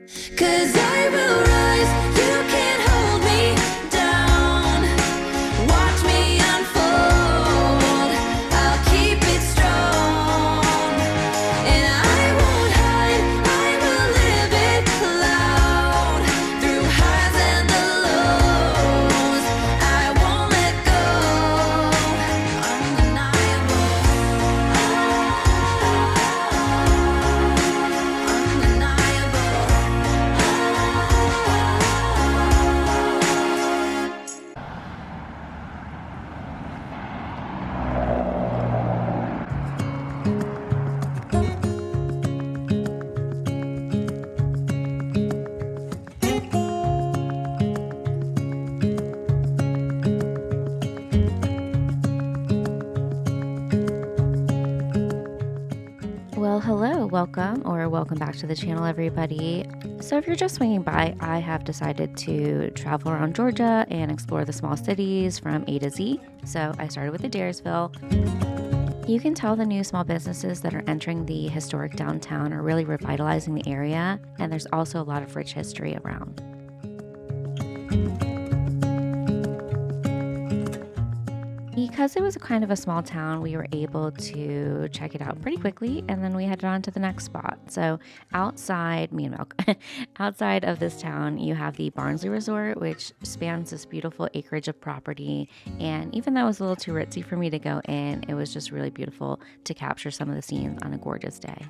'Cause I will rise, you can't hold me down. Watch me unfold, I'll keep it strong. And I won't hide, I will live it loud. Through highs and the lows, I won't let go. Undeniable. Well, hello, welcome back to the channel, everybody. So if you're just swinging by, I have decided to travel around Georgia and explore the small cities from A to Z. So I started with Adairsville. You can tell the new small businesses that are entering the historic downtown are really revitalizing the area, and there's also a lot of rich history around. Because it was kind of a small town, we were able to check it out pretty quickly, and then we headed on to the next spot. So outside, me and Milk, outside of this town, you have the Barnsley Resort, which spans this beautiful acreage of property. And even though it was a little too ritzy for me to go in, it was just really beautiful to capture some of the scenes on a gorgeous day.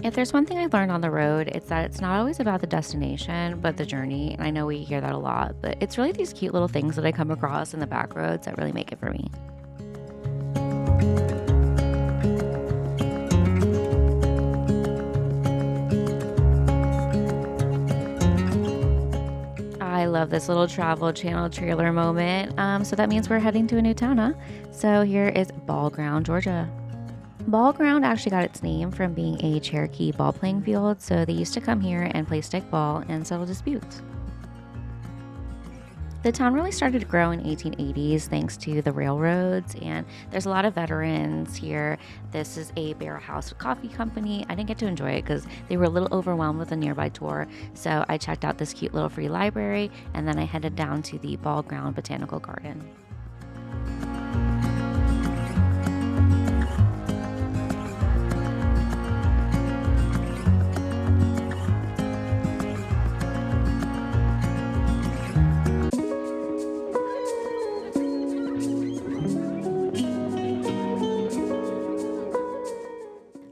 If there's one thing I learned on the road, it's that it's not always about the destination, but the journey. And I know we hear that a lot, but it's really these cute little things that I come across in the back roads that really make it for me. I love this little travel channel trailer moment. So that means we're heading to a new town, huh? So here is Ball Ground, Georgia. Ball Ground actually got its name from being a Cherokee ball playing field, so they used to come here and play stick ball and settle disputes. The town really started to grow in 1880s thanks to the railroads, and there's a lot of veterans here. This is a Barrel House Coffee Company. I didn't get to enjoy it because they were a little overwhelmed with a nearby tour, so I checked out this cute little free library, and then I headed down to the Ball Ground Botanical Garden.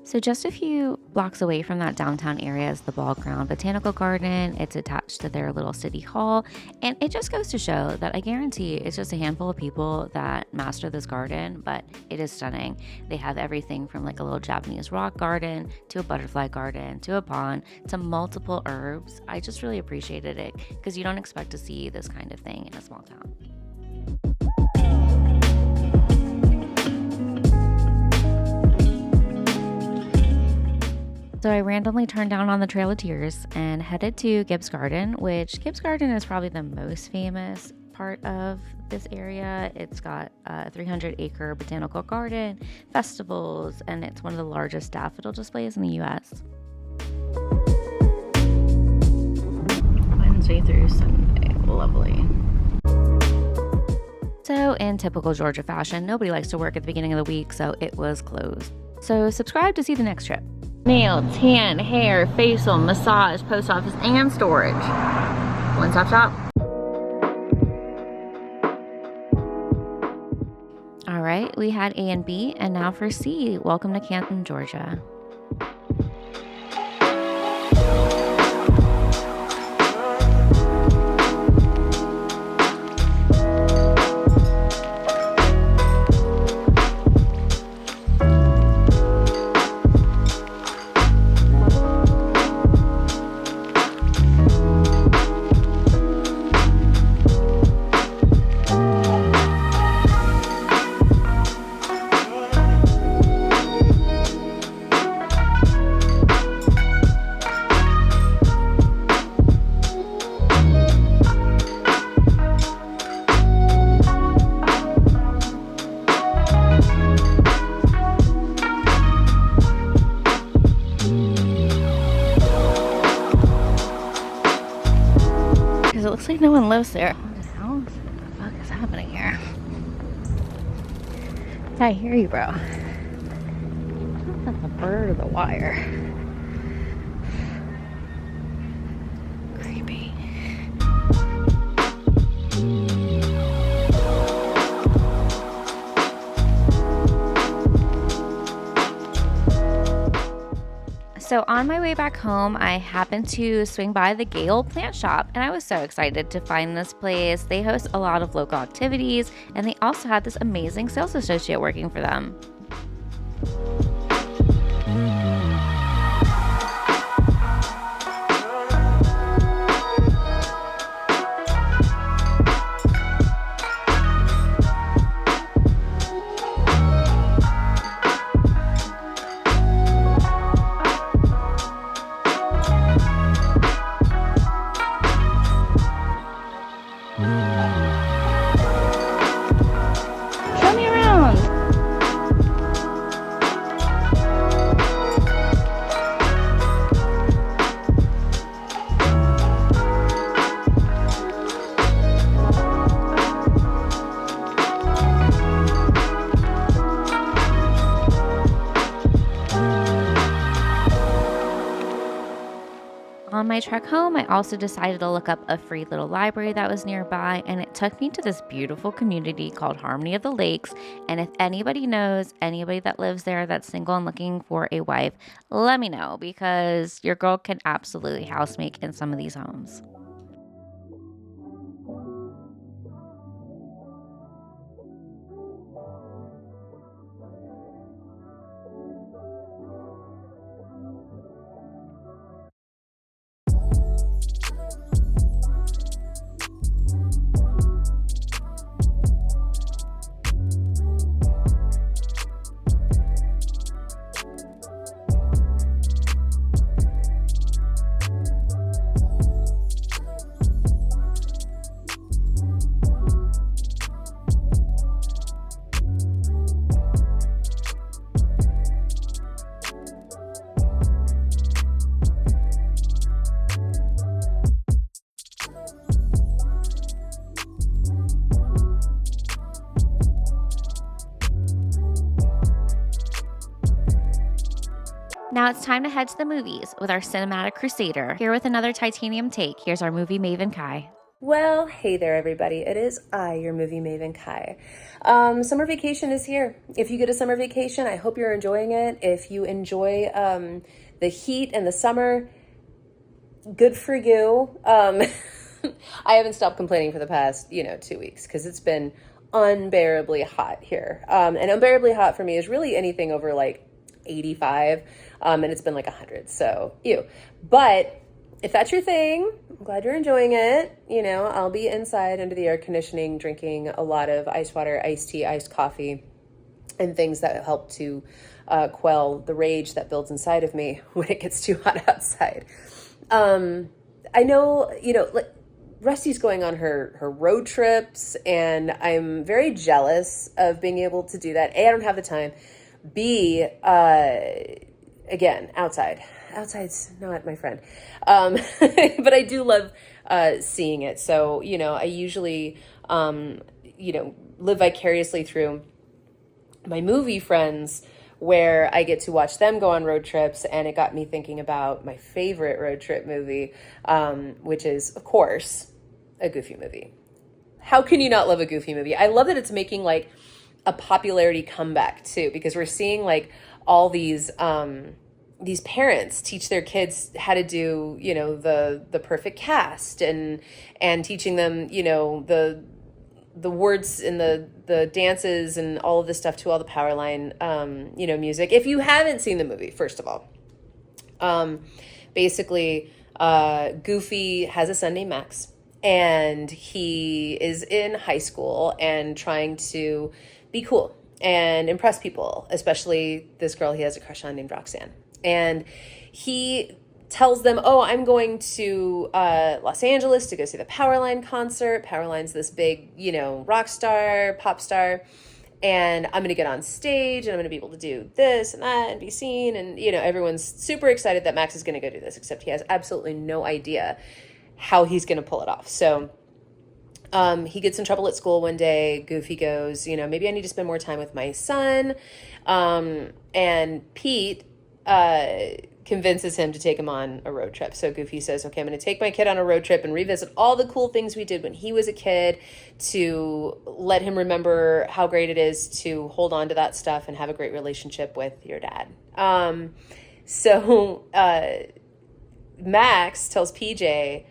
So just a few blocks away from that downtown area is the Ball Ground Botanical Garden. It's attached to their little city hall, and it just goes to show that I guarantee it's just a handful of people that master this garden, but it is stunning. They have everything from like a little Japanese rock garden to a butterfly garden to a pond to multiple herbs. I just really appreciated it because you don't expect to see this kind of thing in a small town. So I randomly turned down on the Trail of Tears and headed to Gibbs Garden, which Gibbs Garden is probably the most famous part of this area. It's got a 300-acre botanical garden, festivals, and it's one of the largest daffodil displays in the U.S. Wednesday through Sunday, lovely. So in typical Georgia fashion, nobody likes to work at the beginning of the week, so it was closed. So subscribe to see the next trip. Nail, tan, hair, facial, massage, post office, and storage. One-stop shop. All right, we had A and B, and now for C. Welcome to Canton, Georgia. no one lives there. What the hell? What the fuck is happening here? I hear you, bro. That's a bird or the wire. Creepy. So on my way back home, I happened to swing by the Gale plant shop, and I was so excited to find this place. They host a lot of local activities, and they also had this amazing sales associate working for them. Show me around. On my trek home, I also decided to look up a free little library that was nearby, and it took me to this beautiful community called Harmony of the Lakes. And if anybody knows anybody that lives there that's single and looking for a wife, let me know, because your girl can absolutely housemake in some of these homes. Now it's time to head to the movies with our cinematic crusader. Here with another titanium take, here's our movie maven Kai. Well, hey there, everybody. It is I, your movie maven Kai. Summer vacation is here. If you get a summer vacation, I hope you're enjoying it. If you enjoy the heat and the summer, good for you. I haven't stopped complaining for the past, 2 weeks because it's been unbearably hot here. And unbearably hot for me is really anything over like 85, and it's been like 100. So, ew. But if that's your thing, I'm glad you're enjoying it. I'll be inside under the air conditioning, drinking a lot of ice water, iced tea, iced coffee, and things that help to quell the rage that builds inside of me when it gets too hot outside. I know, Rusty's going on her road trips, and I'm very jealous of being able to do that. A, I don't have the time. B, again, outside. Outside's not my friend. But I do love seeing it. So, I usually, live vicariously through my movie friends where I get to watch them go on road trips. And it got me thinking about my favorite road trip movie, which is, of course, a Goofy movie. How can you not love a Goofy movie? I love that it's making like a popularity comeback too, because we're seeing like all these parents teach their kids how to do, the perfect cast and teaching them, the words and the dances and all of this stuff to all the Powerline, music. If you haven't seen the movie, first of all, basically, Goofy has a son named Max, and he is in high school and trying to be cool and impress people, especially this girl he has a crush on named Roxanne. And he tells them, oh, I'm going to Los Angeles to go see the Powerline concert. Powerline's this big, rock star, pop star. And I'm going to get on stage and I'm going to be able to do this and that and be seen. And, everyone's super excited that Max is going to go do this, except he has absolutely no idea how he's going to pull it off. So He gets in trouble at school one day. Goofy goes, maybe I need to spend more time with my son. And Pete convinces him to take him on a road trip. So Goofy says, okay, I'm going to take my kid on a road trip and revisit all the cool things we did when he was a kid, to let him remember how great it is to hold on to that stuff and have a great relationship with your dad. So Max tells PJ,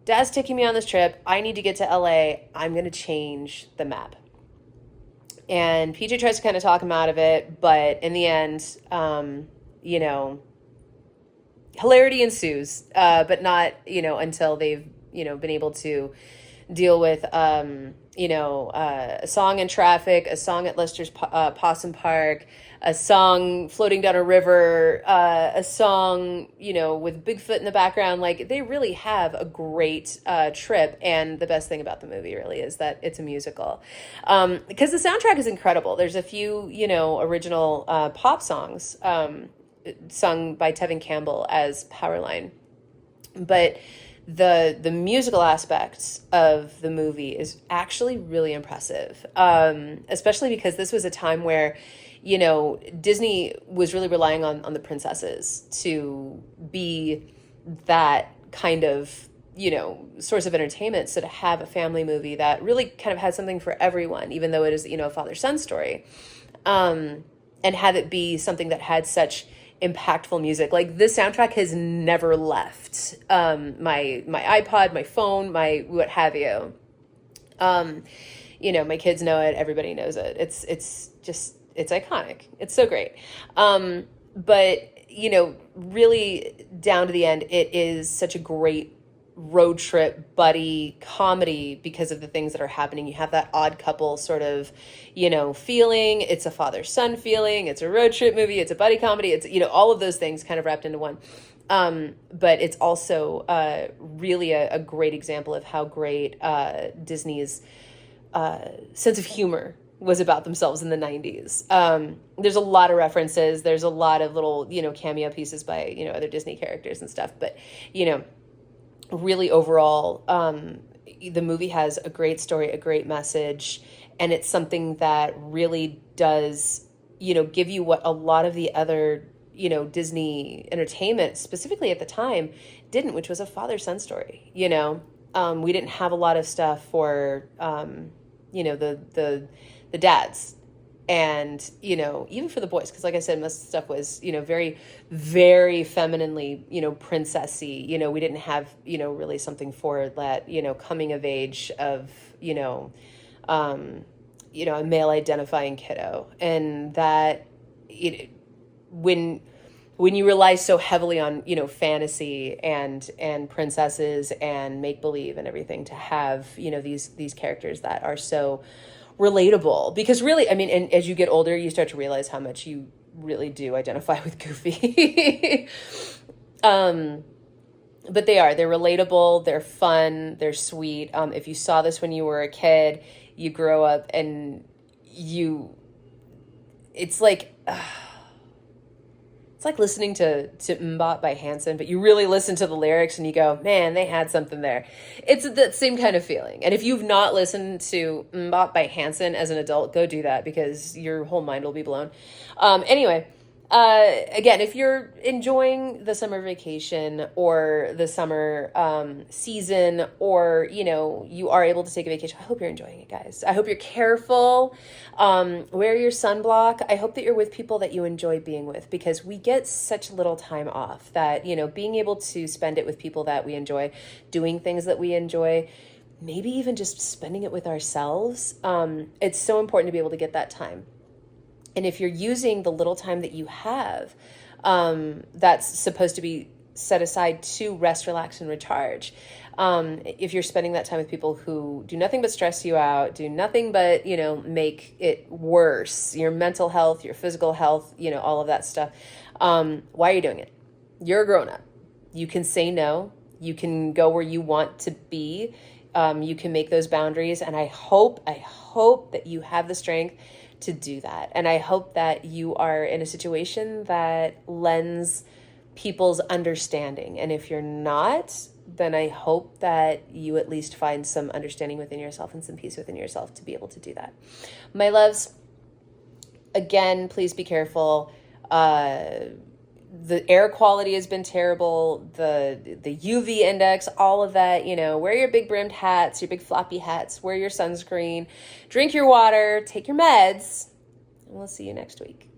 Dad's taking me on this trip. I need to get to LA. I'm going to change the map. And PJ tries to kind of talk him out of it, but in the end, hilarity ensues, but not, until they've, been able to deal with, a song in traffic, a song at Lester's Possum Park, a song floating down a river, a song, with Bigfoot in the background. Like, they really have a great trip. And the best thing about the movie really is that it's a musical. Because the soundtrack is incredible. There's a few, original pop songs sung by Tevin Campbell as Powerline. But the musical aspects of the movie is actually really impressive, especially because this was a time where, Disney was really relying on the princesses to be that kind of, source of entertainment. So to have a family movie that really kind of had something for everyone, even though it is, a father-son story, and have it be something that had such impactful music. Like, this soundtrack has never left my iPod, my phone, my what have you. My kids know it, everybody knows it. It's iconic. It's so great. But really down to the end, it is such a great road trip buddy comedy because of the things that are happening. You have that Odd Couple sort of, feeling. It's a father-son feeling. It's a road trip movie. It's a buddy comedy. It's, all of those things kind of wrapped into one. But it's also really a great example of how great Disney's sense of humor was about themselves in the 90s. There's a lot of references. There's a lot of little, cameo pieces by, other Disney characters and stuff. But, really overall, the movie has a great story, a great message, and it's something that really does, give you what a lot of the other, Disney entertainment, specifically at the time, didn't, which was a father-son story. We didn't have a lot of stuff for, the dads. And, even for the boys, because like I said, most of the stuff was, very, very femininely, princessy. We didn't have, really something for that, coming of age of, a male identifying kiddo. And that when you rely so heavily on, fantasy and princesses and make believe and everything, to have, these characters that are so relatable, because really, I mean, and as you get older, you start to realize how much you really do identify with Goofy. But they're relatable, they're fun, they're sweet. If you saw this when you were a kid, you grow up and it's like listening to Mbop by Hanson, but you really listen to the lyrics and you go, man, they had something there. It's that same kind of feeling. And if you've not listened to Mbop by Hanson as an adult, go do that, because your whole mind will be blown. Anyway, again, if you're enjoying the summer vacation or the summer season, or, you are able to take a vacation, I hope you're enjoying it, guys. I hope you're careful. Wear your sunblock. I hope that you're with people that you enjoy being with, because we get such little time off that, being able to spend it with people that we enjoy, doing things that we enjoy, maybe even just spending it with ourselves. It's so important to be able to get that time. And if you're using the little time that you have, that's supposed to be set aside to rest, relax, and recharge. If you're spending that time with people who do nothing but stress you out, do nothing but, make it worse, your mental health, your physical health, all of that stuff, why are you doing it? You're a grown-up. You can say no. You can go where you want to be. You can make those boundaries. And I hope that you have the strength to do that. And I hope that you are in a situation that lends people's understanding. And if you're not, then I hope that you at least find some understanding within yourself and some peace within yourself to be able to do that. My loves, again, please be careful. The air quality has been terrible. The UV index, all of that, wear your big brimmed hats, your big floppy hats, wear your sunscreen, drink your water, take your meds, and we'll see you next week.